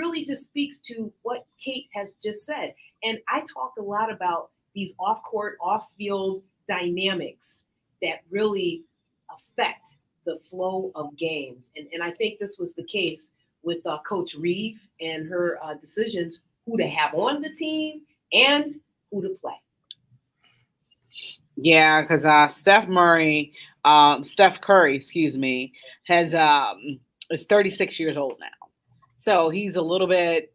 really just speaks to what Kate has just said. And I talk a lot about these off court, off field dynamics that really affect the flow of games. And I think this was the case with Coach Reeve and her decisions who to have on the team and who to play. Yeah, because Steph Curry, excuse me, has is 36 years old now. So he's a little bit,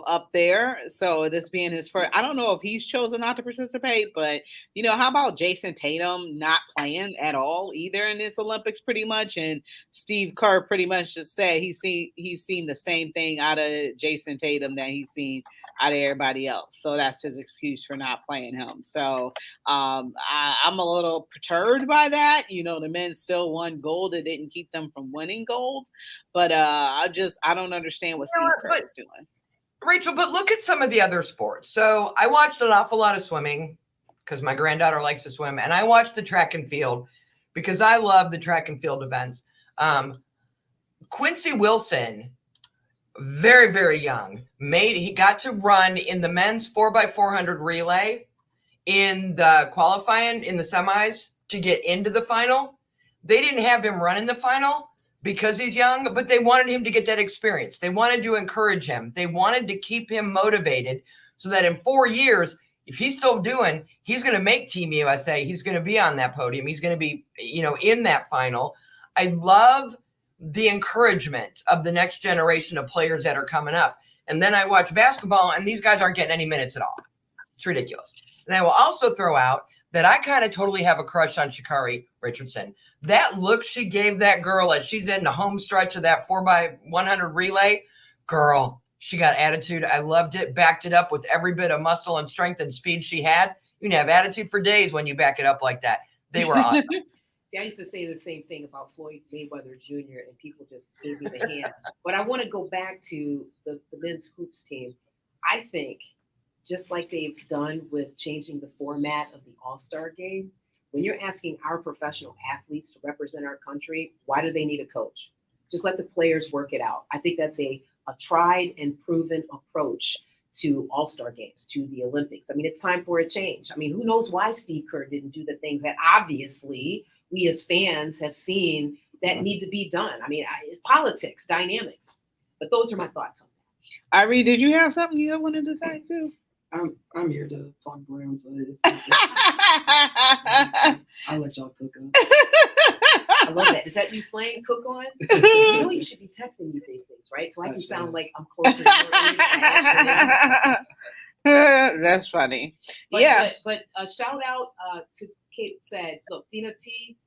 up there. So this being his first, I don't know if he's chosen not to participate, but how about Jason Tatum not playing at all either in this Olympics, pretty much, and Steve Kerr pretty much just said he's seen the same thing out of Jason Tatum that he's seen out of everybody else. So that's his excuse for not playing him. So I'm a little perturbed by that. The men still won gold. It didn't keep them from winning gold. But I don't understand what Steve Kerr is doing. Rachel, but look at some of the other sports. So I watched an awful lot of swimming because my granddaughter likes to swim. And I watched the track and field because I love the track and field events. Quincy Wilson, very, very young, he got to run in the men's 4x400 relay in the qualifying, in the semis to get into the final. They didn't have him run in the final because he's young, but they wanted him to get that experience. They wanted to encourage him. They wanted to keep him motivated so that in 4 years, if he's still doing, he's going to make Team USA. He's going to be on that podium. He's going to be, in that final. I love the encouragement of the next generation of players that are coming up. And then I watch basketball, and these guys aren't getting any minutes at all. It's ridiculous. And I will also throw out that I kind of totally have a crush on Sha'Carri Richardson. That look she gave that girl as she's in the home stretch of that 4x100 relay, girl, she got attitude. I loved it, backed it up with every bit of muscle and strength and speed she had. You can have attitude for days when you back it up like that. They were awesome. See, I used to say the same thing about Floyd Mayweather Jr. and people just gave me the hand. But I want to go back to the men's hoops team. I think just like they've done with changing the format of the All-Star game, when you're asking our professional athletes to represent our country, why do they need a coach? Just let the players work it out. I think that's a tried and proven approach to All-Star games, to the Olympics. I mean, it's time for a change. I mean, who knows why Steve Kerr didn't do the things that obviously we as fans have seen that need to be done. I mean, politics, dynamics. But those are my thoughts on that. Irene, did you have something you wanted to say too? I'm here to talk Browns. I'll let y'all cook up. I love that. Is that you slang cook on? You should be texting me these things, right? So I can sound like I'm closer to your age. That's funny. But shout out to Kate says, look, Dina T,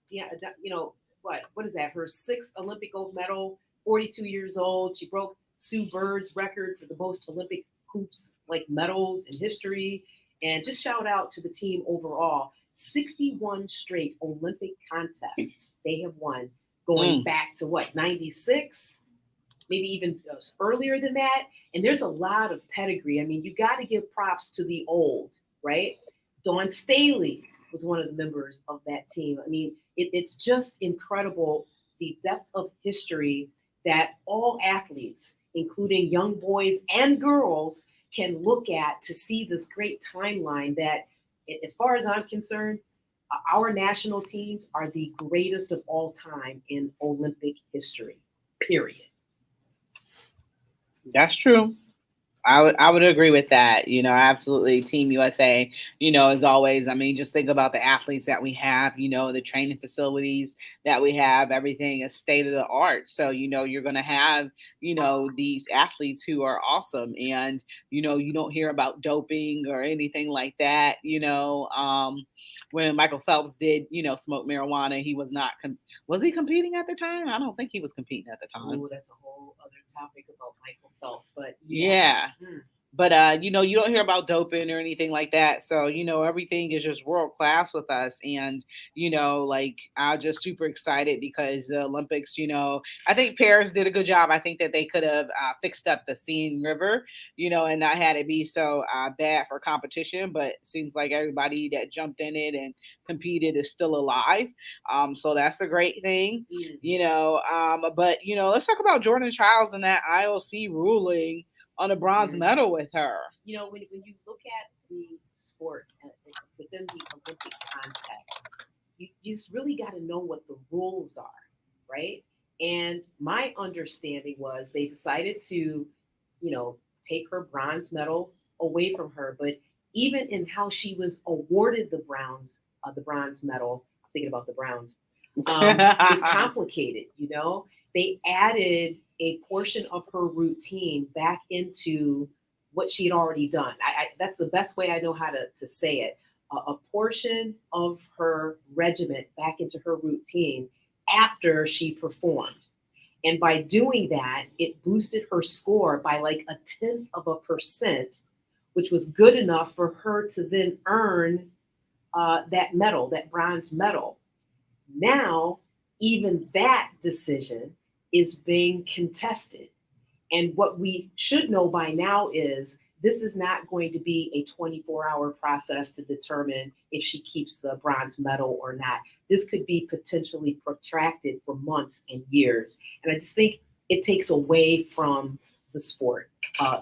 what is that? Her 6th Olympic gold medal, 42 years old. She broke Sue Bird's record for the most Olympic hoops medals in history. And just shout out to the team overall. 61 straight Olympic contests they have won, going back to 96, maybe even earlier than that. And there's a lot of pedigree. I mean, you got to give props to the old, right? Dawn Staley was one of the members of that team. I mean, it's just incredible the depth of history that all athletes, including young boys and girls, can look at to see this great timeline that, as far as I'm concerned, our national teams are the greatest of all time in Olympic history, period. That's true. I would agree with that. Absolutely. Team USA, as always, I mean, just think about the athletes that we have, the training facilities that we have, everything is state of the art. So, you're going to have, these athletes who are awesome. And, you don't hear about doping or anything like that. When Michael Phelps did, smoke marijuana, he was not, was he competing at the time? I don't think he was competing at the time. Oh, that's a whole other topic about Michael Phelps, but yeah. But, you don't hear about doping or anything like that. So, everything is just world class with us. And, I'm just super excited because the Olympics, I think Paris did a good job. I think that they could have fixed up the Seine River, and not had it be so bad for competition. But it seems like everybody that jumped in it and competed is still alive. So that's a great thing, but, let's talk about Jordan Childs and that IOC ruling on a bronze Mhm. medal with her. You know, when you look at the sport within the Olympic context, you just really got to know what the rules are, right? And my understanding was they decided to, take her bronze medal away from her. But even in how she was awarded the bronze medal, thinking about the Browns, was complicated. They added a portion of her routine back into what she had already done. That's the best way I know how to say it. A portion of her regiment back into her routine after she performed. And by doing that, it boosted her score by like a tenth of a percent, which was good enough for her to then earn that medal, that bronze medal. Now, even that decision is being contested. And what we should know by now is this is not going to be a 24-hour process to determine if she keeps the bronze medal or not. This could be potentially protracted for months and years. And I just think it takes away from the sport,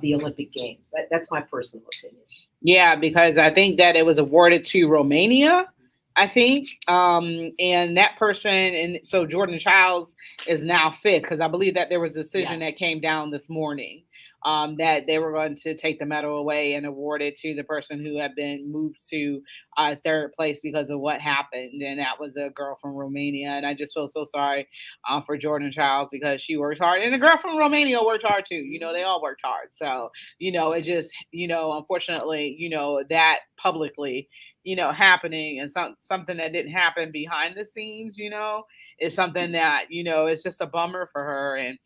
the Olympic Games. That's my personal opinion. Yeah, because I think that it was awarded to Romania, I think. And that person, and so Jordan Childs is now fifth, because I believe that there was a decision Yes. that came down this morning that they were going to take the medal away and award it to the person who had been moved to third place because of what happened. And that was a girl from Romania. And I just feel so sorry for Jordan Childs, because she works hard. And the girl from Romania worked hard too. They all worked hard. So, it just, unfortunately, that publicly, happening, and something that didn't happen behind the scenes, is something that, it's just a bummer for her. And,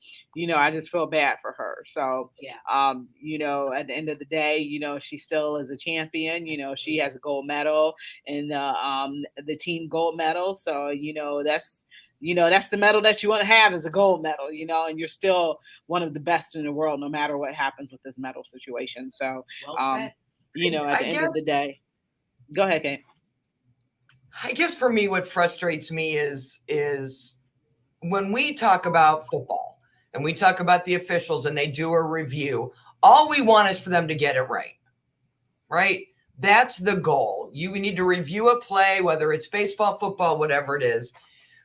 I just feel bad for her. So, Yeah. At the end of the day, she still is a champion. She has a gold medal and the team gold medal. So, that's the medal that you want to have, is a gold medal, and you're still one of the best in the world, no matter what happens with this medal situation. So, Well said. at the end of the day, go ahead, Kate. I guess for me, what frustrates me is when we talk about football and we talk about the officials and they do a review, all we want is for them to get it right. Right? That's the goal. We need to review a play, whether it's baseball, football, whatever it is.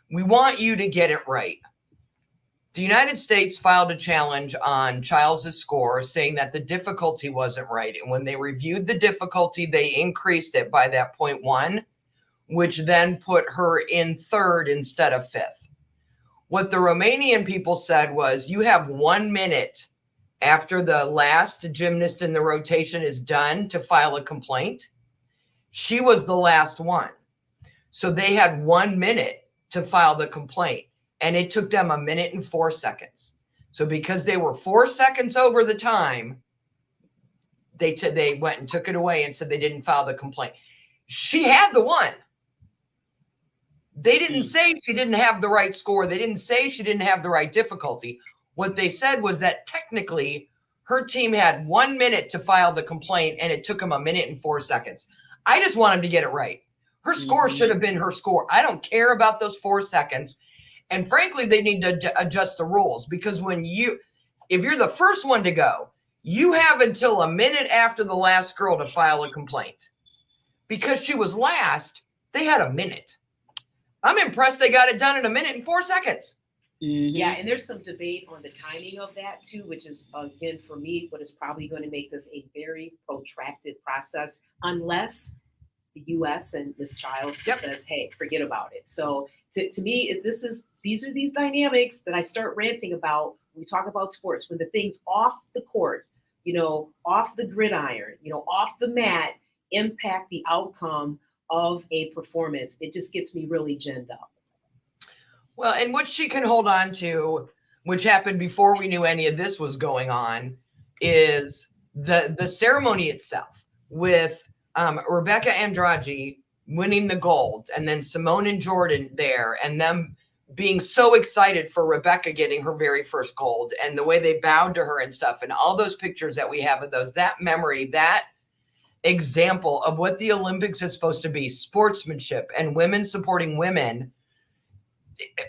We want you to get it right. The United States filed a challenge on Childs' score, saying that the difficulty wasn't right. And when they reviewed the difficulty, they increased it by that 0.1, which then put her in third instead of fifth. What the Romanian people said was, you have 1 minute after the last gymnast in the rotation is done to file a complaint. She was the last one. So they had 1 minute to file the complaint, and it took them 1 minute and 4 seconds. So because they were 4 seconds over the time, they went and took it away and said they didn't file the complaint. She had the one. They didn't say she didn't have the right score. They didn't say she didn't have the right difficulty. What they said was that technically her team had 1 minute to file the complaint, and it took them 1 minute and 4 seconds. I just want them to get it right. Her score should have been her score. I don't care about those 4 seconds. And frankly, they need to adjust the rules, because if you're the first one to go, you have until 1 minute after the last girl to file a complaint. Because she was last, they had 1 minute. I'm impressed they got it done in 1 minute and 4 seconds. Mm-hmm. Yeah, and there's some debate on the timing of that too, which is, again, for me, what is probably going to make this a very protracted process, unless the U.S. and Ms. Childs says, "Hey, forget about it." So to me, these are these dynamics that I start ranting about when we talk about sports, when the things off the court, off the gridiron, off the mat, impact the outcome of a performance. It just gets me really ginned up. Well, and what she can hold on to, which happened before we knew any of this was going on, is the ceremony itself, with Rebecca Andrade winning the gold, and then Simone and Jordan there, and them being so excited for Rebecca getting her very first gold, and the way they bowed to her and stuff, and all those pictures that we have of those, that memory, that example of what the Olympics is supposed to be, sportsmanship and women supporting women,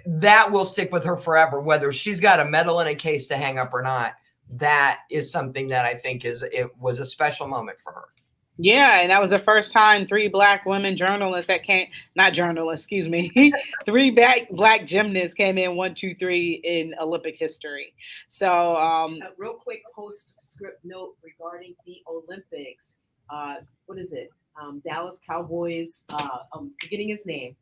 that will stick with her forever, whether she's got a medal in a case to hang up or not. that is something that I think it was a special moment for her. Yeah, and that was the first time 3 black women journalists not journalists, excuse me, 3 black gymnasts came in 1, 2, 3 in Olympic history. So, A real quick postscript note regarding the Olympics. What is it? Dallas Cowboys. Forgetting his name.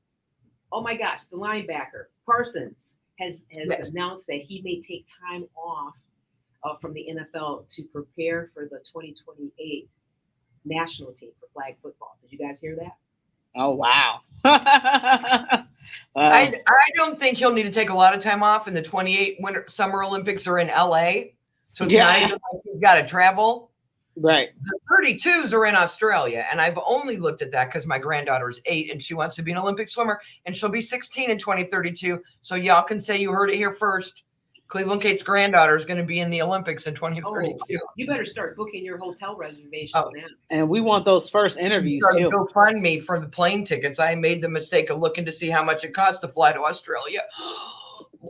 Oh my gosh, the linebacker Parsons has Yes. announced that he may take time off from the NFL to prepare for the 2028 national team for flag football. Did you guys hear that? oh wow. I don't think he'll need to take a lot of time off. And the 28 Summer Olympics are in LA, so it's not even like he's got to travel. Right. The 32s are in Australia, and I've only looked at that because my granddaughter's 8 and she wants to be an Olympic swimmer, and she'll be 16 in 2032. So y'all can say you heard it here first. Cleveland Kate's granddaughter is going to be in the Olympics in 2032. You better start booking your hotel reservations now. And we want those first interviews too. GoFundMe for the plane tickets. I made the mistake of looking to see how much it costs to fly to Australia.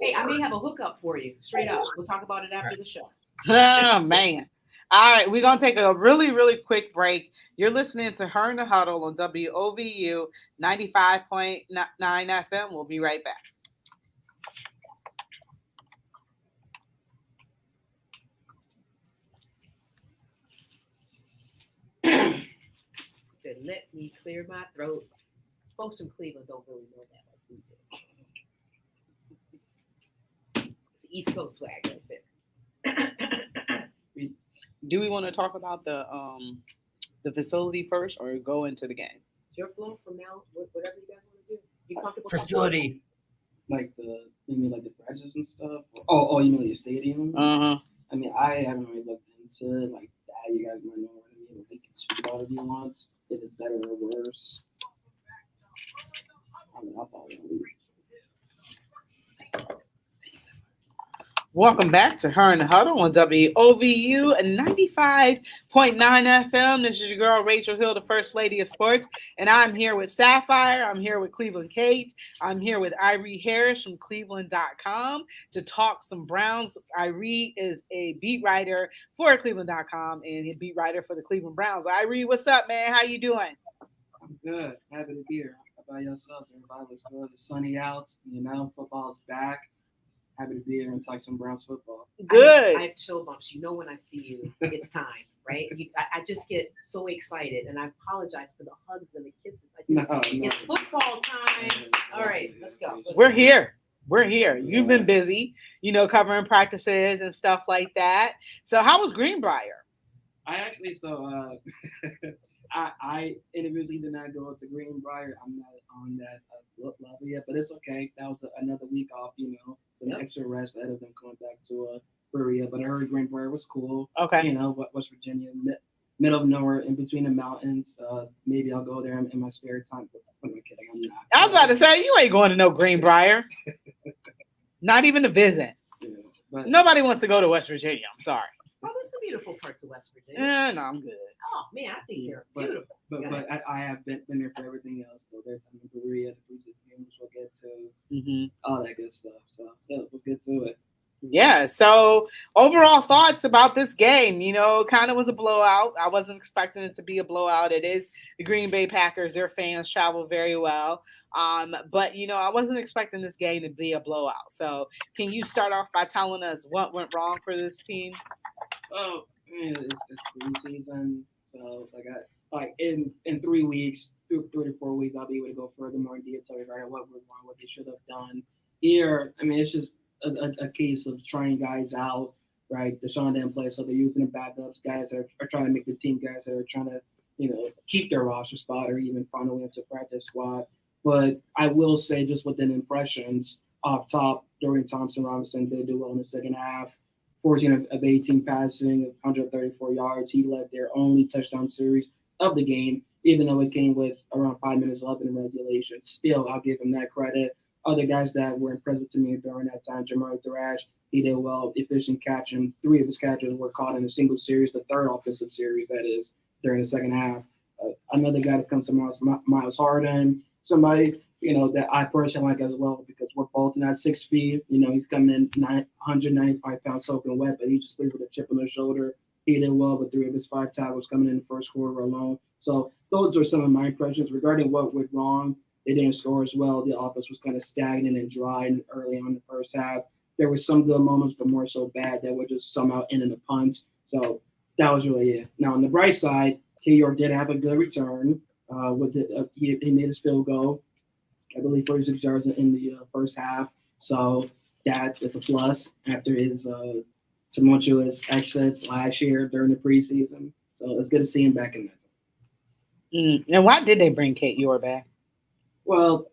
Hey, I may have a hookup for you. Straight up. We'll talk about it after the show. Oh man. All right, we're gonna take a really, really quick break. You're listening to Her in the Huddle on WOVU 95.9 FM. We'll be right back. Said, let me clear my throat. Folks from Cleveland don't really know that like we do. It's the East Coast swag right there. Do we want to talk about the facility first, or go into the game? It's your flow from now. Whatever you guys want to do. You comfortable? Facility. Like you mean like the practices and stuff? Oh, you mean like the stadium? Uh-huh. I mean, I haven't really looked into it like that. You guys might know what I mean. We can speak about it if you want. If it's better or worse. I mean, I'll probably leave. Welcome back to Her in the Huddle on WOVU 95.9 FM. This is your girl, Rachel Hill, the First Lady of Sports. And I'm here with Sapphire. I'm here with Cleveland Kate. I'm here with Irie Harris from Cleveland.com to talk some Browns. Irie is a beat writer for Cleveland.com and a beat writer for the Cleveland Browns. Irie, what's up, man? How you doing? I'm good. Happy to be here. How about yourself? Everybody was good. It's sunny out. Football's back. Happy to be here and talk some Browns football. Good. I have chill bumps. You know when I see you, it's time, right? I just get so excited, and I apologize for the hugs and the kisses. It's football time. All right, let's go. We're here. You've been busy, covering practices and stuff like that. So how was Greenbrier? I individually did not go to Greenbrier. I'm not on that level yet, but it's okay. That was another week off, an extra rest ahead of them coming back to Berea. But I heard Greenbrier was cool. Okay. West Virginia, middle of nowhere, in between the mountains. Maybe I'll go there in my spare time. But I'm not kidding. I'm not. I was about to say, you ain't going to no Greenbrier. Not even to visit. But nobody wants to go to West Virginia. I'm sorry. Oh, there's some beautiful parts of West Virginia. No, I'm good. Oh man, I think they're beautiful. But I have been there for everything else. So there's Berea, the previous games we'll get to, all that good stuff. So yeah, let's get to it. Yeah. So overall thoughts about this game, kind of was a blowout. I wasn't expecting it to be a blowout. It is the Green Bay Packers. Their fans travel very well. But I wasn't expecting this game to be a blowout. So can you start off by telling us what went wrong for this team? Oh, it's preseason. So in 3 weeks, 3 to 4 weeks, I'll be able to go further more in detail regarding what went wrong, what they should have done. Here, it's just a case of trying guys out, right? Deshaun didn't play, so they're using the backups, guys that are trying to make the team, guys that are trying to, keep their roster spot or even find a way into practice squad. But I will say, just within impressions, off top, Dorian Thompson-Robinson did do well in the second half. 14 of 18 passing, 134 yards. He led their only touchdown series of the game, even though it came with around 5 minutes left in regulation. Still, I'll give him that credit. Other guys that were impressive to me during that time, Jamari Thrash, he did well, efficient catching. 3 of his catches were caught in a single series, the third offensive series, that is, during the second half. Another guy that comes to mind is Miles Harden, somebody that I personally like as well because we're both not 6 feet. He's coming in 195 pounds soaking wet, but he just plays with a chip on his shoulder. He did well with 3 of his 5 tackles coming in the first quarter alone. So those are some of my impressions regarding what went wrong. They didn't score as well. The offense was kind of stagnant and dry early on in the first half. There were some good moments, but more so bad that were just somehow ending the punt. So that was really it. Now on the bright side, K York did have a good return. With it, he made his field goal. I believe 46 yards in the first half. So that is a plus after his tumultuous exit last year during the preseason. So it's good to see him back in there. And why did they bring Kate York back? Well,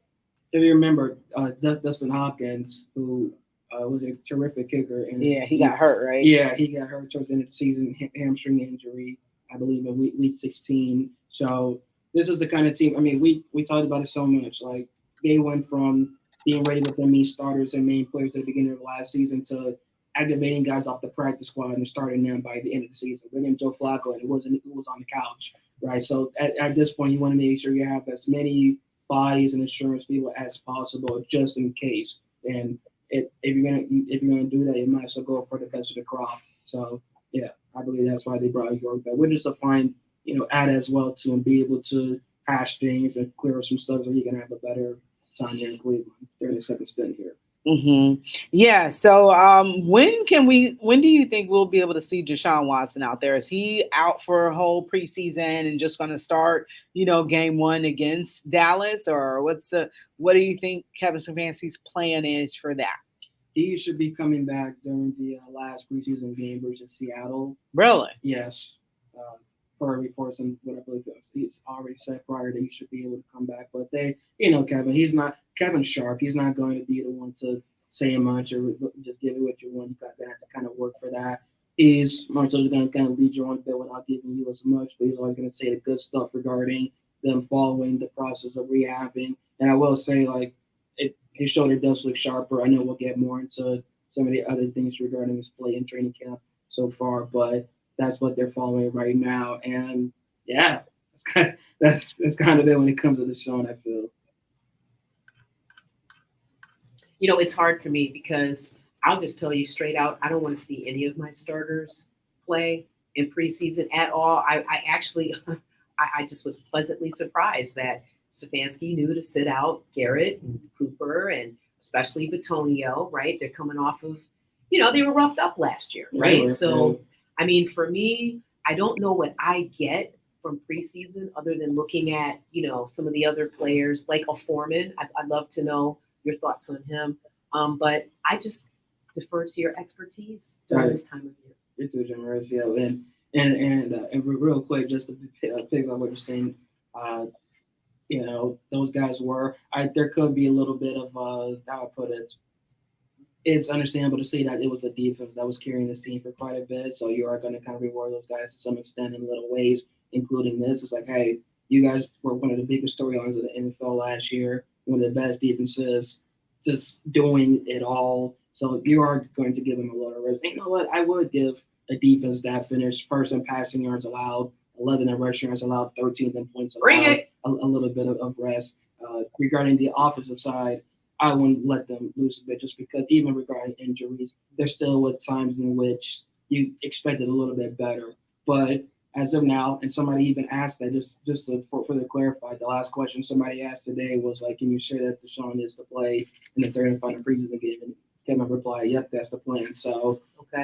if you remember, Dustin Hopkins, who was a terrific kicker. And he got hurt, right? Yeah, he got hurt towards the end of the season, hamstring injury, I believe, in week 16. So this is the kind of team, I mean, we talked about it so much. Like, they went from being ready with their main starters and main players at the beginning of last season to activating guys off the practice squad and starting them by the end of the season. Bringing Joe Flacco, and it was on the couch, right? So at this point, you want to make sure you have as many bodies and insurance people as possible, just in case. And if you're gonna do that, you might as well go for the best of the crop. So yeah, I believe that's why they brought York back. We're just to find add as well to and be able to hash things and clear up some stuff so he can have a better time here in Cleveland during the second stint here. Mm-hmm. Yeah. So when do you think we'll be able to see Deshaun Watson out there? Is he out for a whole preseason and just going to start, game 1 against Dallas, or what do you think Kevin Stefanski's plan is for that? He should be coming back during the last preseason game versus Seattle. Really? Yes. Per reports and what I believe he's already said prior that he should be able to come back. But Kevin Sharp. He's not going to be the one to say much or just give you what you want. You got to have to kind of work for that. Marcel's going to kind of lead you on a bit without giving you as much, but he's always going to say the good stuff regarding them following the process of rehabbing. And I will say, like, his shoulder does look sharper. I know we'll get more into some of the other things regarding his play in training camp so far, but that's what they're following right now. And yeah, that's kind of it when it comes to Deshaun, I feel. It's hard for me because I'll just tell you straight out, I don't want to see any of my starters play in preseason at all. I actually, I just was pleasantly surprised that Stefanski knew to sit out Garrett and Cooper and especially Bitonio, right? They're coming off of, they were roughed up last year, right? So, I mean, for me, I don't know what I get from preseason other than looking at, some of the other players like a Foreman. I'd love to know your thoughts on him. But I just defer to your expertise during this time of year. You're too generous, yeah. And real quick, just to pick up what you're saying, those guys there could be a little bit of how I put it. It's understandable to say that it was the defense that was carrying this team for quite a bit. So you are going to kind of reward those guys to some extent in little ways, including this. It's like, hey, you guys were one of the biggest storylines of the NFL last year, one of the best defenses, just doing it all. So you are going to give them a little rest. You know what? I would give a defense that finished first in passing yards allowed, 11 in rushing yards allowed, 13 in points allowed. Bring it. A little bit of rest. Regarding the offensive side, I wouldn't let them lose a bit just because even regarding injuries, there's still with times in which you expected a little bit better. But as of now, and somebody even asked that, just to further clarify, the last question somebody asked today was like, can you say that Deshaun is to play in the third and final preseason game? And Kevin replied, yep, that's the plan. So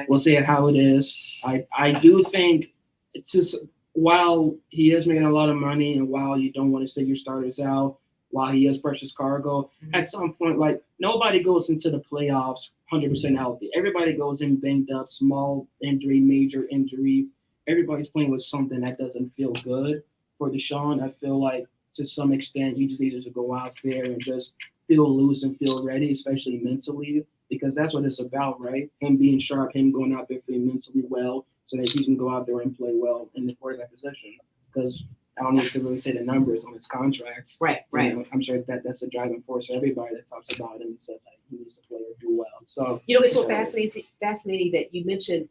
We'll see how it is. I do think it's just, while he is making a lot of money and while you don't want to send your starters out, while he is precious cargo, at some point, like, nobody goes into the playoffs 100% healthy. Everybody goes in banged up, small injury, major injury. Everybody's playing with something that doesn't feel good. For Deshaun, I feel like to some extent, you just need to go out there and just feel loose and feel ready, especially mentally, because that's what it's about, right? Him being sharp, him going out there feeling mentally well so that he can go out there and play well in the quarterback position. Because I don't need to really say the numbers on his contracts. Right. I'm sure that's a driving force for everybody that talks about him and says that he needs to play or do well. So it's so fascinating that you mentioned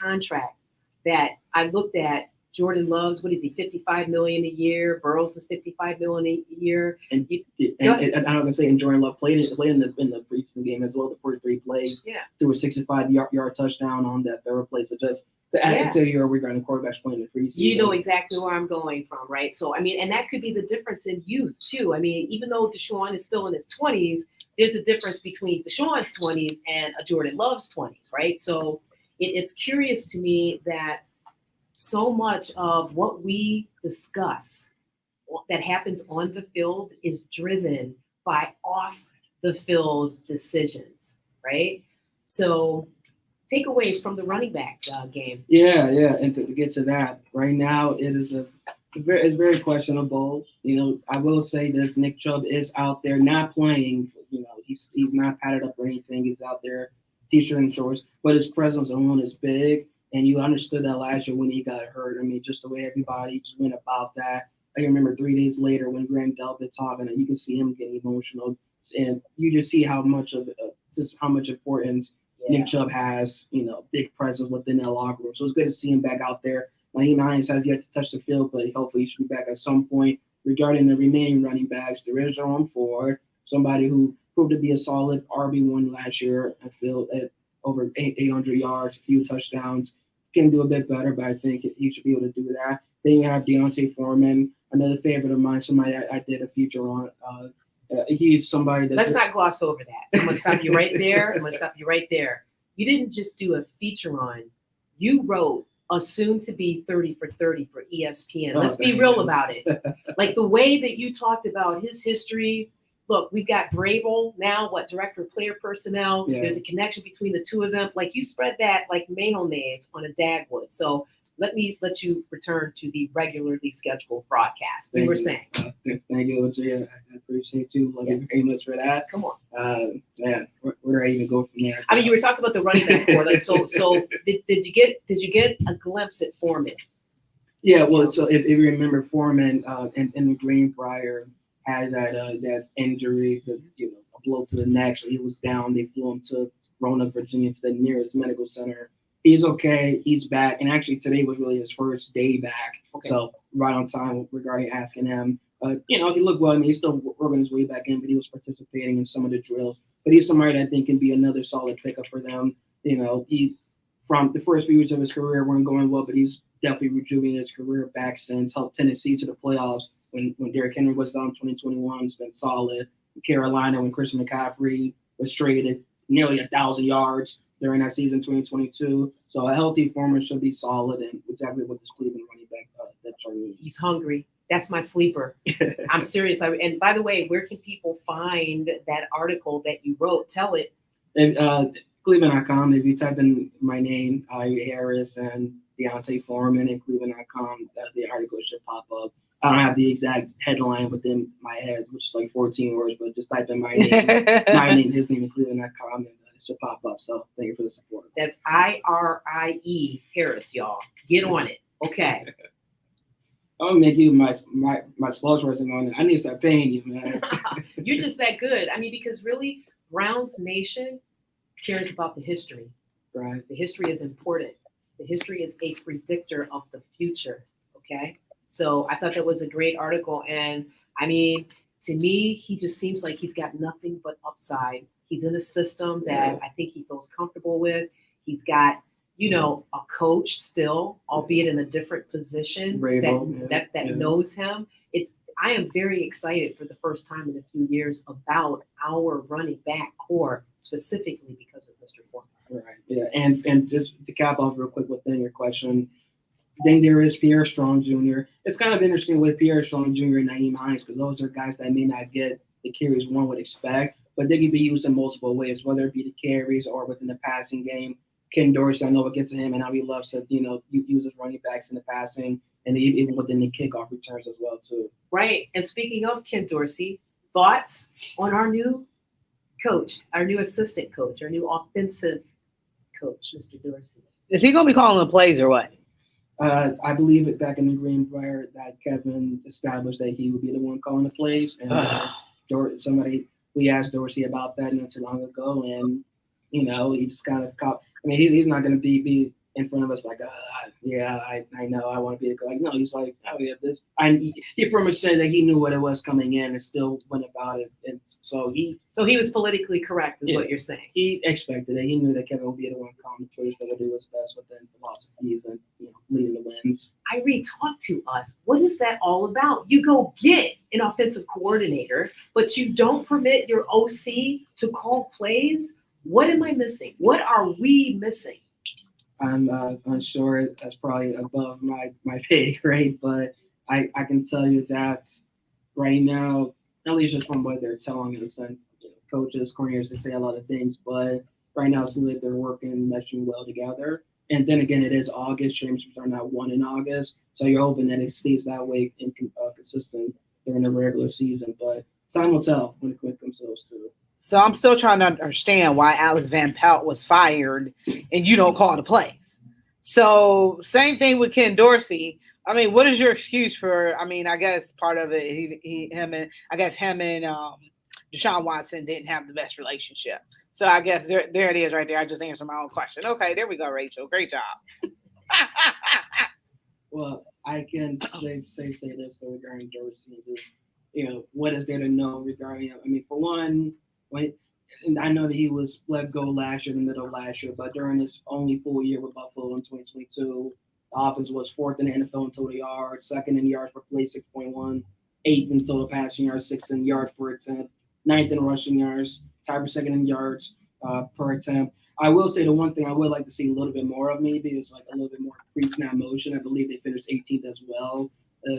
contract, that I looked at Jordan Love's, what is he, 55 million a year? Burrows is 55 million a year. And Go I'm gonna say, and Jordan Love played in the preseason game as well. The 43 plays, Yeah. threw a 65-yard touchdown on that third play. So just to add Yeah. to your regarding quarterbacks playing in the preseason, You know exactly where I'm going from, right? So, I mean, and that could be the difference in youth, too. I mean, even though Deshaun is still in his 20s, there's a difference between Deshaun's 20s and a Jordan Love's 20s, right? So it's curious to me that so much of what we discuss that happens on the field is driven by off the field decisions, right? So takeaways from the running back game. Yeah, and to get to that, right now it is it's very questionable. You know, I will say this: Nick Chubb is out there not playing. You know, he's not padded up or anything. He's out there, t-shirt and shorts, but his presence alone is big. And you understood that last year when he got hurt. I mean, just the way everybody just went about that. I can remember 3 days later when Graham Delpit talking, and you can see him getting emotional, and you just see how much of just how much importance Nick Chubb has. You know, big presence within that locker room. So it's good to see him back out there. Naeem Hines has yet to touch the field, but hopefully he should be back at some point. Regarding the remaining running backs, there is Jerome Ford, somebody who proved to be a solid RB1 last year. I feel at over 800 yards, a few touchdowns. Can do a bit better, but I think he should be able to do that. Then you have Deontay Foreman, another favorite of mine, somebody I did a feature on. He's somebody that. Let's not gloss over that. I'm going to stop you right there. You didn't just do a feature on. You wrote a soon-to-be 30 for 30 for ESPN. Let's be real about it. Like the way that you talked about his history. Look, we've got Vrabel now, director of player personnel. Yeah. There's a connection between the two of them. Like you spread that like mayonnaise on a Dagwood. So let you return to the regularly scheduled broadcast. You were saying. Thank you, OJ. I appreciate you. Love you very much for that. Come on. Man, where do I even go from there? I mean, you were talking about the running back core. Like, so did you get a glimpse at Foreman? Yeah, well, so if you remember, Foreman in the Greenbrier had that injury, a blow to the neck. So he was down. They flew him to Roanoke, Virginia, to the nearest medical center. He's okay. He's back. And actually, today was really his first day back. Okay. So right on time regarding asking him. He looked well. I mean, he's still working his way back in, but he was participating in some of the drills. But he's somebody that I think can be another solid pickup for them. You know, he from the first few years of his career weren't going well, but he's definitely rejuvenated his career back since, helped Tennessee to the playoffs when Derrick Henry was down in 2021. He's been solid. Carolina, when Chris McCaffrey was traded, nearly 1,000 yards during that season, 2022. So a healthy Foreman should be solid, and exactly what this Cleveland running back that's our need. He's hungry. That's my sleeper. I'm serious. And by the way, where can people find that article that you wrote? Tell it. And, Cleveland.com. If you type in my name, Harris and Deontay Foreman, and Cleveland.com, the article should pop up. I don't have the exact headline within my head, which is like 14 words, but just type in my name, his name, is Cleveland.com, and it should pop up. So thank you for the support. That's IRIE Harris, y'all. Get on it. Okay. I'm gonna make you my spokesperson on it. I need to start paying you, man. You're just that good. I mean, because really, Browns Nation cares about the history. Right. The history is important. The history is a predictor of the future. Okay. So I thought that was a great article. And I mean, to me, he just seems like he's got nothing but upside. He's in a system that I think he feels comfortable with. He's got, a coach still, albeit in a different position that knows him. I am very excited for the first time in a few years about our running back core, specifically because of Mr. Foreman. Right. Yeah. And just to cap off real quick within your question, then there is Pierre Strong Jr. It's kind of interesting with Pierre Strong Jr. and Naeem Hines, because those are guys that may not get the carries one would expect, but they can be used in multiple ways, whether it be the carries or within the passing game. Ken Dorsey, I know what gets to him and how he loves to, use his running backs in the passing and even within the kickoff returns as well, too. Right. And speaking of Ken Dorsey, thoughts on our new coach, our new assistant coach, our new offensive coach, Mr. Dorsey? Is he going to be calling the plays or what? I believe it back in the Greenbrier that Kevin established that he would be the one calling the plays. And we asked Dorsey about that not too long ago, and he just kind of caught. I mean, he's not going to be in front of us, like, yeah, I know, I want to be the coach. Like, no, he's like, oh yeah, this. He pretty much said that he knew what it was coming in and still went about it. And so he was politically correct, is what you're saying. He expected it. He knew that Kevin would be the one calling the players that would do what's best within philosophies and leading the wins. Irene, talk to us. What is that all about? You go get an offensive coordinator, but you don't permit your OC to call plays. What am I missing? What are we missing? I'm unsure. That's probably above my pay grade, but I can tell you that right now, at least just from what they're telling us, and coaches, coordinators, they say a lot of things, but right now it seems like they're working, meshing well together. And then again, it is August. Championships are not won in August, so you're hoping that it stays that way and consistent during the regular season. But time will tell when it comes to those two. So I'm still trying to understand why Alex Van Pelt was fired and you don't call the plays. So same thing with Ken Dorsey. I mean, what is your excuse for? I mean, I guess part of it, him and Deshaun Watson didn't have the best relationship. So I guess there it is right there. I just answered my own question. Okay, there we go, Rachel. Great job. Well, I can say this regarding Dorsey. Just what is there to know regarding him? I mean, for one. And I know that he was let go last year, in the middle of last year, but during his only full year with Buffalo in 2022, the offense was fourth in the NFL in total yards, second in yards per play, 6.1, eighth in total passing yards, sixth in yards per attempt, ninth in rushing yards, tied for second in yards per attempt. I will say the one thing I would like to see a little bit more of maybe is like a little bit more pre-snap motion. I believe they finished 18th as well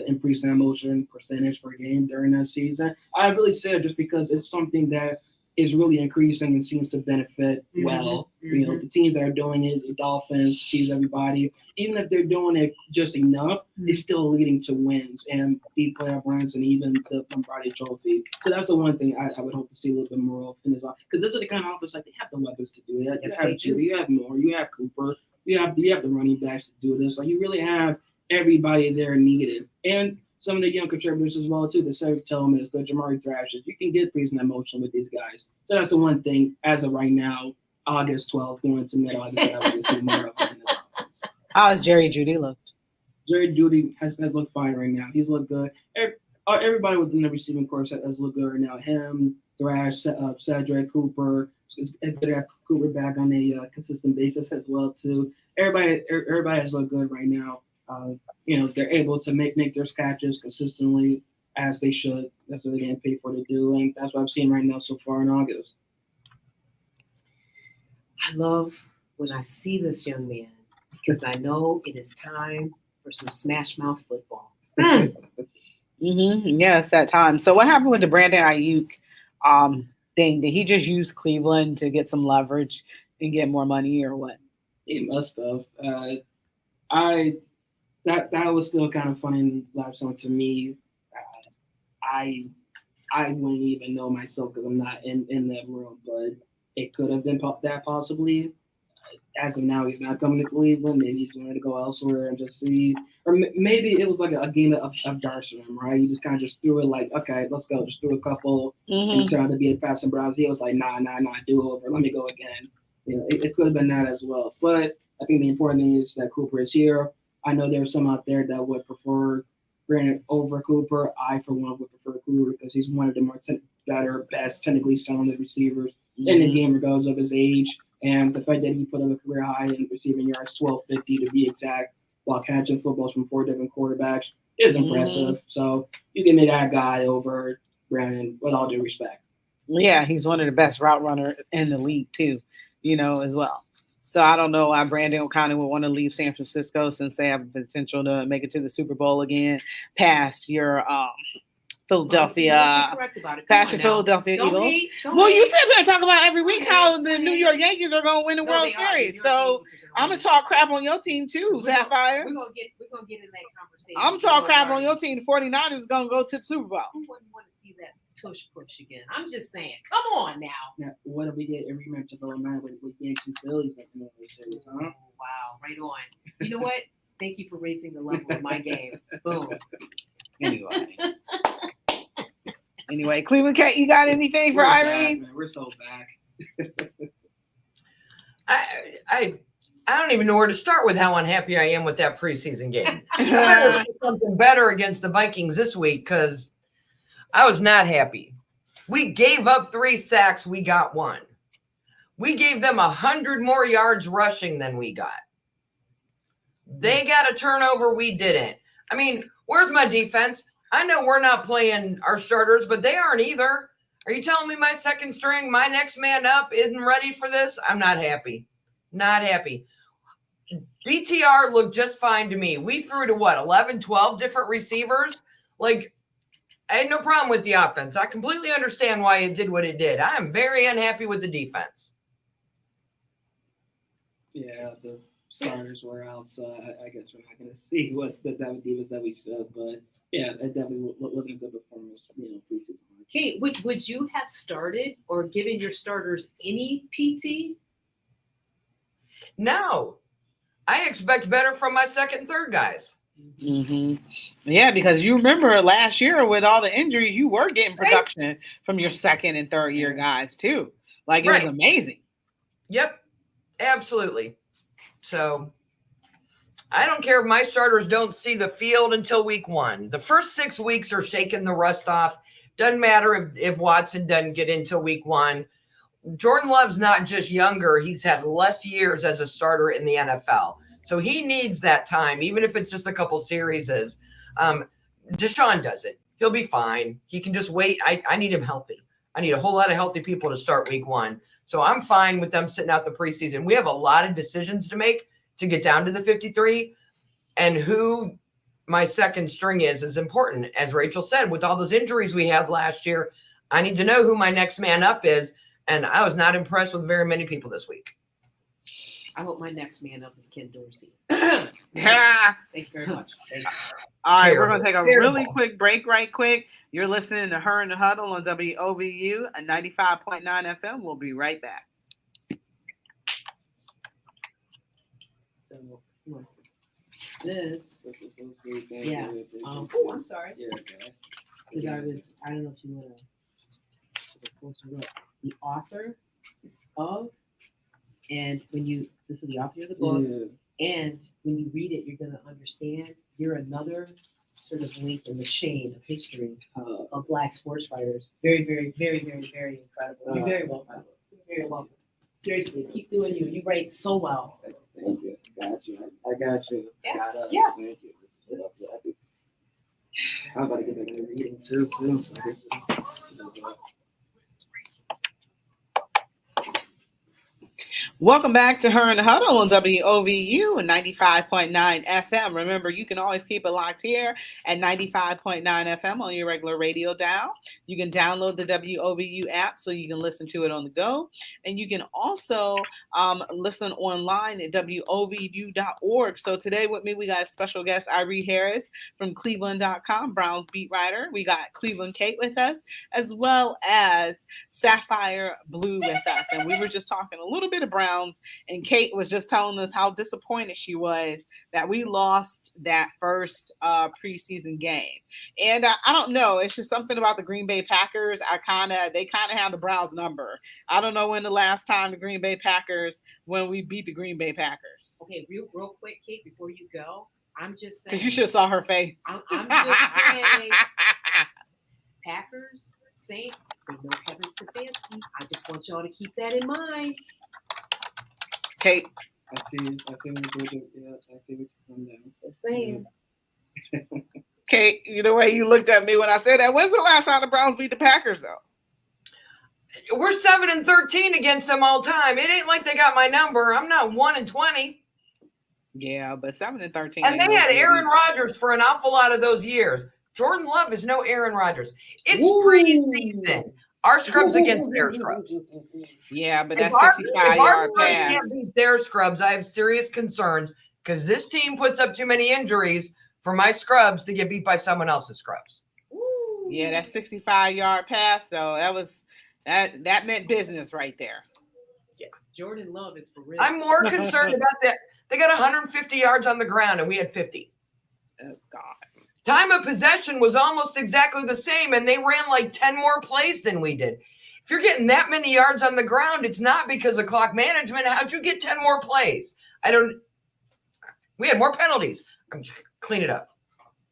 in pre-snap motion percentage per game during that season. I really say it just because it's something that is really increasing and seems to benefit well. Mm-hmm. The teams that are doing it, the Dolphins, Chiefs, everybody, even if they're doing it just enough, it's still leading to wins and deep playoff runs and even the Lombardi Trophy. So that's the one thing I would hope to see a little bit more of in this offense. Because this is the kind of offense, like, they have the weapons to do that. Yes, you have Judy, you have Moore, you have Cooper, you have the running backs to do this. Like, you really have everybody there needed. And some of the young contributors as well, too. The Cedric Tillman, the Jamari Thrashers. You can get pre-snap motion with these guys. So that's the one thing, as of right now, August 12th, going to mid-August, that I would see more of in this offense. How has Jerry Jeudy looked? Jerry Jeudy has looked fine right now. He's looked good. Everybody within the receiving corps has looked good right now. Him, Thrash, Cedric, Cooper. It's good to have Cooper back on a consistent basis as well, too. Everybody has looked good right now. They're able to make their catches consistently as they should. That's what they're getting paid for to do, and that's what I'm seeing right now so far in August. I love when I see this young man because I know it is time for some smash mouth football. Yeah, it's that time. So what happened with the Brandon Ayuk thing? Did he just use Cleveland to get some leverage and get more money, or what? He must have. That was still kind of funny and laughing to me. I wouldn't even know myself because I'm not in that room, but it could have been that possibly. As of now, he's not coming to Cleveland, and he's going to go elsewhere and just see. Or maybe it was like a game of darts for him, right? He just kind of just threw it like, okay, let's go. Just threw a couple and tried to be a passing Browns. He was like, nah, do over. Let me go again. It could have been that as well. But I think the important thing is that Cooper is here. I know there's some out there that would prefer Brandon over Cooper. I, for one, would prefer Cooper because he's one of the more best, technically talented receivers in the game, regardless of his age. And the fact that he put up a career high in receiving yards, 1,250 to be exact, while catching footballs from 4 different quarterbacks is impressive. So you give me that guy over Brandon with all due respect. Yeah, he's one of the best route runners in the league, too, as well. So I don't know why Brandon O'Connor would want to leave San Francisco since they have the potential to make it to the Super Bowl again, past your Philadelphia, past your Philadelphia Eagles. You said we're going to talk about every week how the New York Yankees are going to win the World Series. So I'm going to talk crap on your team too, Sapphire. We're going to get in that conversation. I'm talking crap on your team. The 49ers are going to go to the Super Bowl. Who wouldn't want to see that tush push again? I'm just saying. Come on now. Now, what if we get a rematch of the night with Yankees Phillies at the World Series, huh? Oh, wow, right on. You know what? Thank you for raising the level of my game. Boom. Anyway, Cleveland Cat, you got anything for Irene? Back, we're so back. I don't even know where to start with how unhappy I am with that preseason game. I better do something better against the Vikings this week because I was not happy. We gave up 3 sacks. We got 1. We gave them 100 more yards rushing than we got. They got a turnover. We didn't. I mean, where's my defense? I know we're not playing our starters, but they aren't either. Are you telling me my second string, my next man up, isn't ready for this? I'm not happy. Not happy. DTR looked just fine to me. We threw to 11, 12 different receivers? Like, I had no problem with the offense. I completely understand why it did what it did. I am very unhappy with the defense. Yeah, the starters were out, so I guess we're not going to see what the divas that we should. But yeah, it definitely wasn't a good performance, preseason. Kate, would you have started or given your starters any PT? No, I expect better from my second and third guys. Mm-hmm. Yeah, because you remember last year with all the injuries, you were getting production from your second and third year guys too. Like it was amazing. Yep, absolutely. So I don't care if my starters don't see the field until week 1. The first 6 weeks are shaking the rust off. Doesn't matter if Watson doesn't get into week 1. Jordan Love's not just younger. He's had less years as a starter in the NFL. So he needs that time, even if it's just a couple series. Deshaun does it. He'll be fine. He can just wait. I need him healthy. I need a whole lot of healthy people to start week 1. So I'm fine with them sitting out the preseason. We have a lot of decisions to make to get down to the 53. And who my second string is important. As Rachel said, with all those injuries we had last year, I need to know who my next man up is. And I was not impressed with very many people this week. I hope my next man up is Ken Dorsey. Yeah. Thank you very much. Thank you. All right, we're going to take a really quick break right quick. You're listening to Her in the Huddle on WOVU at 95.9 FM. We'll be right back. So, this is so sweet. Yeah. Oh, I'm sorry. Yeah, Because I don't know if you want to, the author of, and this is the author of the book, and when you read it, you're going to understand you're another sort of link in the chain of history of Black sports writers. Very, very, very, very, very incredible. You're very welcome. You're very welcome. Seriously, keep doing you. You write so well. Thank you. Got you. I got you. Yeah. Got us. Yeah. Thank you. I'm about to get back into reading too soon, so this is. Welcome back to Her in the Huddle on WOVU and 95.9 FM. Remember, you can always keep it locked here at 95.9 FM on your regular radio dial. You can download the WOVU app so you can listen to it on the go. And you can also listen online at WOVU.org. So today with me, we got a special guest, Irie Harris from Cleveland.com, Browns beat writer. We got Cleveland Kate with us, as well as Sapphire Blue with us. And we were just talking a little bit of Browns, and Kate was just telling us how disappointed she was that we lost that first preseason game. And I don't know, it's just something about the Green Bay Packers. They kind of have the Browns number. I don't know when the last time the Green Bay Packers, when we beat the Green Bay Packers. Okay, real quick, Kate, before you go, I'm just saying. Because you should have saw her face. I'm just saying. Packers, Saints, there's no Kevin Stefanski. I just want y'all to keep that in mind. Kate. I see what you're doing. Yeah, I see what you're doing down. Just saying. Kate, the way you looked at me when I said that, when's the last time the Browns beat the Packers, though? We're 7-13 against them all time. It ain't like they got my number. I'm not 1-20. Yeah, but 7-13. And they had Aaron Rodgers for an awful lot of those years. Jordan Love is no Aaron Rodgers. It's preseason. Our scrubs against their scrubs. Yeah, but that's 65-yard pass. Can't beat their scrubs. I have serious concerns because this team puts up too many injuries for my scrubs to get beat by someone else's scrubs. Yeah, that 65-yard pass, so that meant business right there. Yeah, Jordan Love is for real. I'm more concerned about that. They got 150 yards on the ground, and we had 50. Oh, God. Time of possession was almost exactly the same, and they ran like 10 more plays than we did. If you're getting that many yards on the ground, it's not because of clock management. How'd you get 10 more plays? We had more penalties. Clean it up.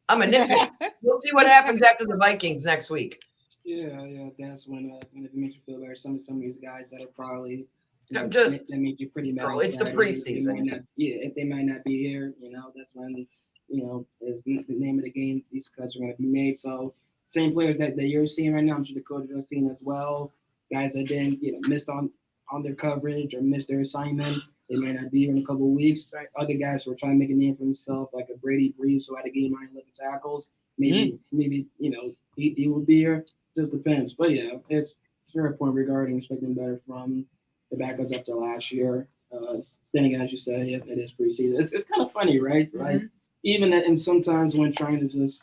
I'm a nitpick. We'll see what happens after the Vikings next week. Yeah, that's when it makes you feel better. Some of these guys that are probably I'm just that make you pretty mad. Bro, it's the preseason. If they might not be here, that's when is the name of the game. These cuts are going to be made. So same players that you're seeing right now, I'm sure the coaches are seeing as well. Guys that didn't missed on their coverage or missed their assignment. They might not be here in a couple of weeks. Right. Other guys who are trying to make a name for himself, like a Brady Breeze, who had a game on 11 tackles. Maybe he will be here. Just depends. But yeah, it's fair point regarding expecting better from the backups up to last year. Then again, as you said, it is preseason. It's kind of funny, right? Mm-hmm. Like even that, and sometimes when trying to just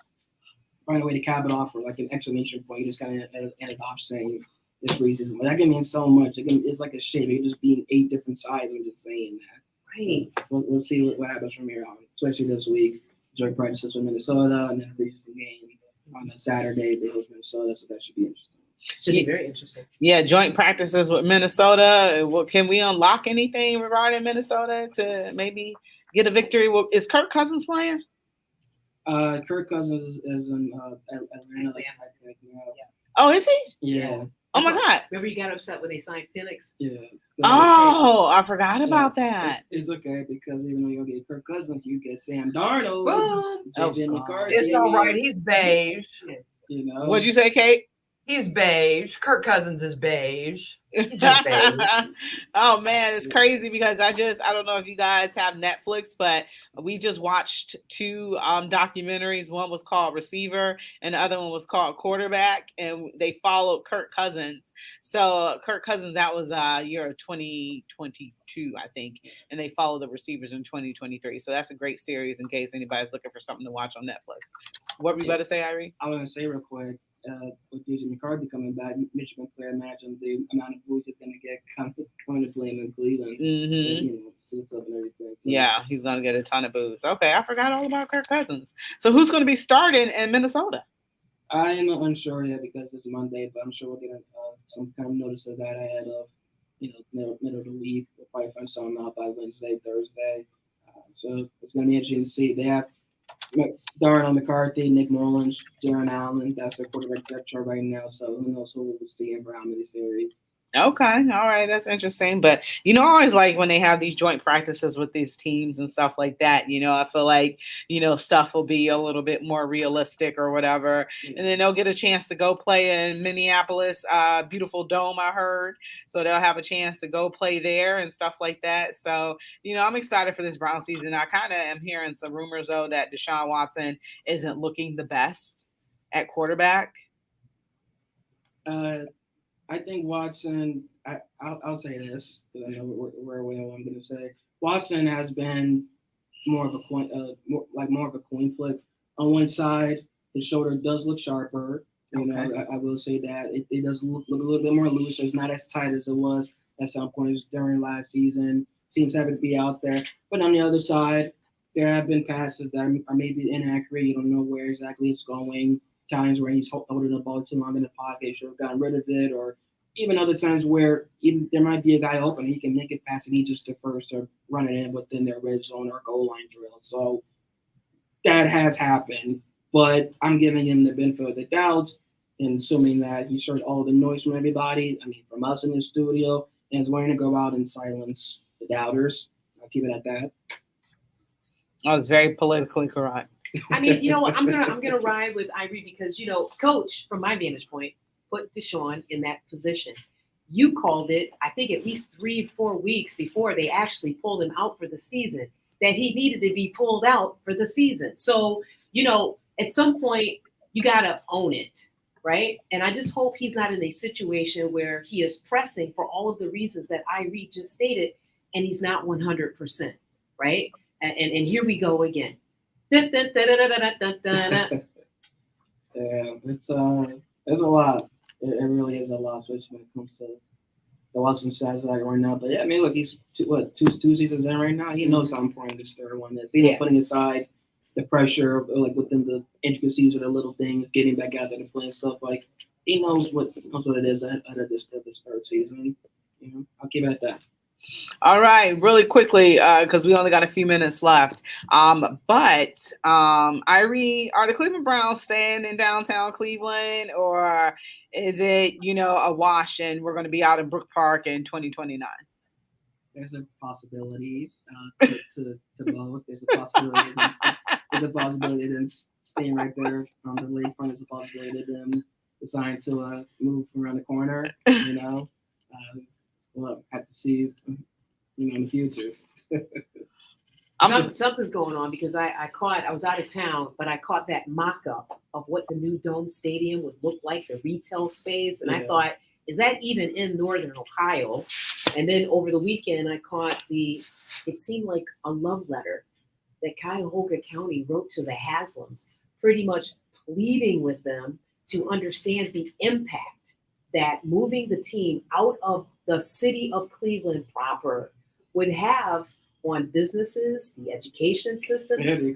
find a way to cap it off or like an exclamation point, you just kind of end off saying it's preseason. But that can mean so much. It's like a shape. It could just be in 8 different sides of just saying that. Right. So we'll see what happens from here on, especially this week. Joint practices with Minnesota, and then a preseason game on a Saturday. They host Minnesota, so that should be interesting. Should be very interesting. Yeah, joint practices with Minnesota. Can we unlock anything regarding Minnesota to maybe get a victory? Is Kirk Cousins playing? Kirk Cousins is in Atlanta. Oh, is he? Yeah. Oh my God. Remember you got upset when they signed Penix? Yeah. Oh, I forgot about that. It's okay because even though you don't get Kirk Cousins, you get Sam Darnold, Boom. McCarthy. It's all right. He's beige. What'd you say, Kate? He's beige. Kirk Cousins is beige. He's just beige. Oh man, it's crazy because I don't know if you guys have Netflix, but we just watched 2 documentaries. One was called Receiver and the other one was called Quarterback, and they followed Kirk Cousins. So Kirk Cousins, that was year of 2022, I think, and they followed the receivers in 2023. So that's a great series in case anybody's looking for something to watch on Netflix. What were you about to say, Irene? I was going to say real quick, with JJ McCarthy coming back, Michigan player, imagine the amount of boosts he's going to get coming to play in Cleveland. Mm-hmm. Suits up and everything. So. Yeah, he's going to get a ton of boosts. Okay, I forgot all about Kirk Cousins. So who's going to be starting in Minnesota? I am unsure yet because it's Monday, but I'm sure we'll get some kind of notice of that ahead of middle of the week. We'll probably find something out by Wednesday, Thursday. So it's going to be interesting to see. They have Darnell McCarthy, Nick Mullins, Jaron Allen. That's their quarterback depth chart right now. So who knows who we'll see in how many series. Okay, all right, that's interesting. But I always like when they have these joint practices with these teams and stuff like that. I feel like stuff will be a little bit more realistic or whatever, and then they'll get a chance to go play in Minneapolis, beautiful dome, I heard. So they'll have a chance to go play there and stuff like that. So I'm excited for this Brown season. I kind of am hearing some rumors though that Deshaun Watson isn't looking the best at quarterback. I think Watson. I'll say this because I know where I'm going to say. Watson has been more of a coin, more of a coin flip. On one side, his shoulder does look sharper. I will say that it does look a little bit more loose. So it's not as tight as it was at some points during last season. Seems to have to be out there. But on the other side, there have been passes that are maybe inaccurate. You don't know where exactly it's going. Times where he's holding the ball too long in the pocket, should have gotten rid of it, or even other times where even there might be a guy open, he can make it pass and he just defers to run it in within their red zone or goal line drill. So that has happened, but I'm giving him the benefit of the doubt and assuming that he heard all the noise from everybody, from us in the studio, and is willing to go out and silence the doubters. I'll keep it at that. I was very politically correct. I'm gonna ride with Ivory because Coach, from my vantage point, put Deshaun in that position. You called it, I think, at least 3 or 4 weeks before they actually pulled him out for the season, that he needed to be pulled out for the season. So at some point you gotta own it, right? And I just hope he's not in a situation where he is pressing for all of the reasons that Ivory just stated, and he's not 100%, right? And here we go again. Yeah, it's a lot. It really is a lot, especially when it comes to the Watson stats like right now. But yeah, look, he's two seasons in right now. He knows how important this third one is. Putting aside the pressure, like within the intricacies of the little things, getting back out there to play and stuff. Like he knows what it is ahead of this third season. I'll keep it at that. All right, really quickly, because we only got a few minutes left. Irie, are the Cleveland Browns staying in downtown Cleveland, or is it, a wash and we're going to be out in Brook Park in 2029? There's a possibility to both. There's a possibility. There's a possibility of them staying right there on the lakefront. There's a possibility of them deciding to move around the corner. We'll have to see. In the future. Something's going on because I was out of town, but I caught that mock-up of what the new Dome Stadium would look like, the retail space. And I thought, is that even in Northern Ohio? And then over the weekend, I caught it seemed like a love letter that Cuyahoga County wrote to the Haslams, pretty much pleading with them to understand the impact that moving the team out of the city of Cleveland proper would have on businesses, the education system, and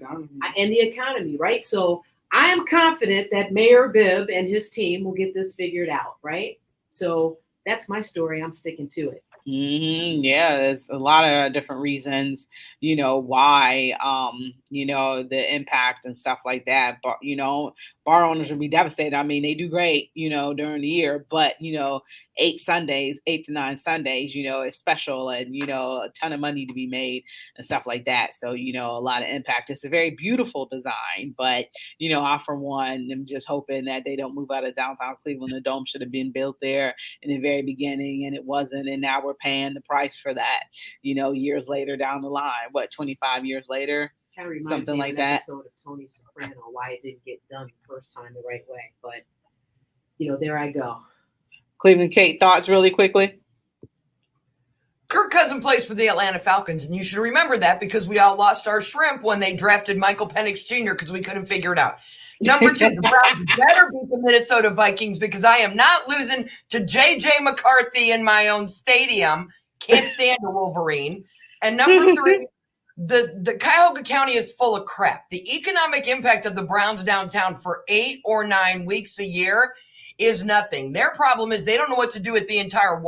the economy, right? So I am confident that Mayor Bibb and his team will get this figured out, right? So that's my story. I'm sticking to it. Yeah, there's a lot of different reasons, why, the impact and stuff like that. But, bar owners would be devastated. I mean, they do great, during the year, but, 8 to 9 Sundays, it's special and, a ton of money to be made and stuff like that. So, a lot of impact. It's a very beautiful design, but, I, for one, am just hoping that they don't move out of downtown Cleveland. The Dome should have been built there in the very beginning and it wasn't. And now we're paying the price for that, years later down the line. 25 years later? Kind of reminds something me like of an that. Episode of Tony Soprano, why it didn't get done the first time the right way. But, there I go. Cleveland Kate, thoughts really quickly? Kirk Cousins plays for the Atlanta Falcons, and you should remember that because we all lost our shrimp when they drafted Michael Penix Jr. because we couldn't figure it out. Number 2, the Browns better beat the Minnesota Vikings because I am not losing to J.J. McCarthy in my own stadium. Can't stand a Wolverine. And number 3, the Cuyahoga County is full of crap. The economic impact of the Browns downtown for 8 or 9 weeks a year is nothing. Their problem is they don't know what to do with the entire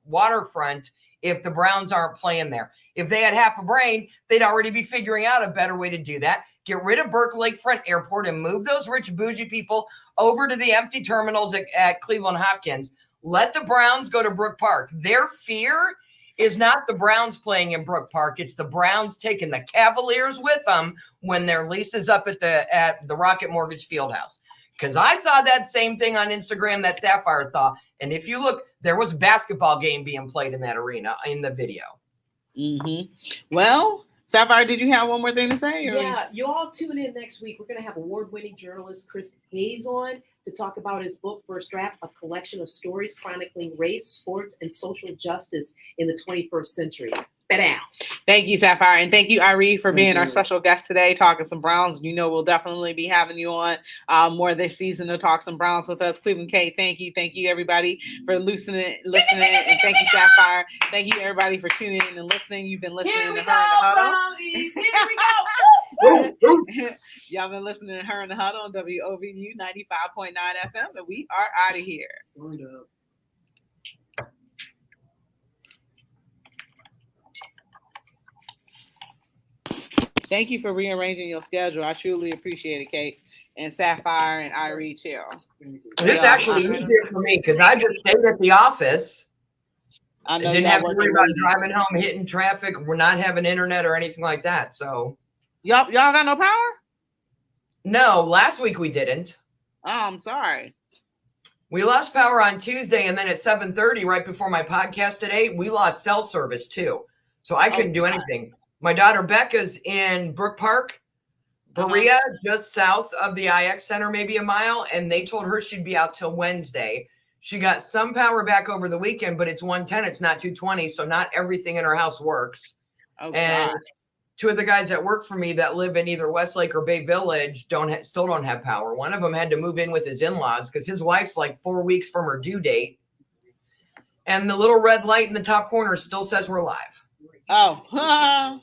waterfront if the Browns aren't playing there. If they had half a brain, they'd already be figuring out a better way to do that. Get rid of Burke Lakefront Airport and move those rich bougie people over to the empty terminals at Cleveland Hopkins. Let the Browns go to Brook Park. Their fear is not the Browns playing in Brook Park. It's the Browns taking the Cavaliers with them when their lease is up at the Rocket Mortgage Fieldhouse. Because I saw that same thing on Instagram that Sapphire saw. And if you look, there was a basketball game being played in that arena in the video. Well, Sapphire, did you have one more thing to say? Yeah, you all tune in next week. We're going to have award-winning journalist Chris Hayes on to talk about his book, First Draft, a collection of stories chronicling race, sports, and social justice in the 21st century. Down. Thank you, Sapphire. And thank you, Irie, for being our special guest today, talking some Browns. We'll definitely be having you on more this season to talk some Browns with us. Cleveland Kate, thank you. Thank you, everybody, for listening. And thank you, Sapphire. Thank you, everybody, for tuning in and listening. You've been listening to Her in the Huddle. Here we go. Y'all been listening to Her in the Huddle on WOVU 95.9 FM, and we are out of here. Thank you for rearranging your schedule. I truly appreciate it, Kate. And Sapphire and Irie too. This actually is easier for me because I just stayed at the office. I didn't have to worry about driving home, hitting traffic. We're not having internet or anything like that. So y'all got no power? No, last week we didn't. Oh, I'm sorry. We lost power on Tuesday, and then at 7:30, right before my podcast today, we lost cell service too. So I couldn't do anything. My daughter Becca's in Brook Park, Berea, just south of the IX Center, maybe a mile, and they told her she'd be out till Wednesday. She got some power back over the weekend, but it's 110, it's not 220, so not everything in her house works. And 2 of the guys that work for me that live in either Westlake or Bay Village still don't have power. One of them had to move in with his in-laws because his wife's like 4 weeks from her due date. And the little red light in the top corner still says we're live. Oh,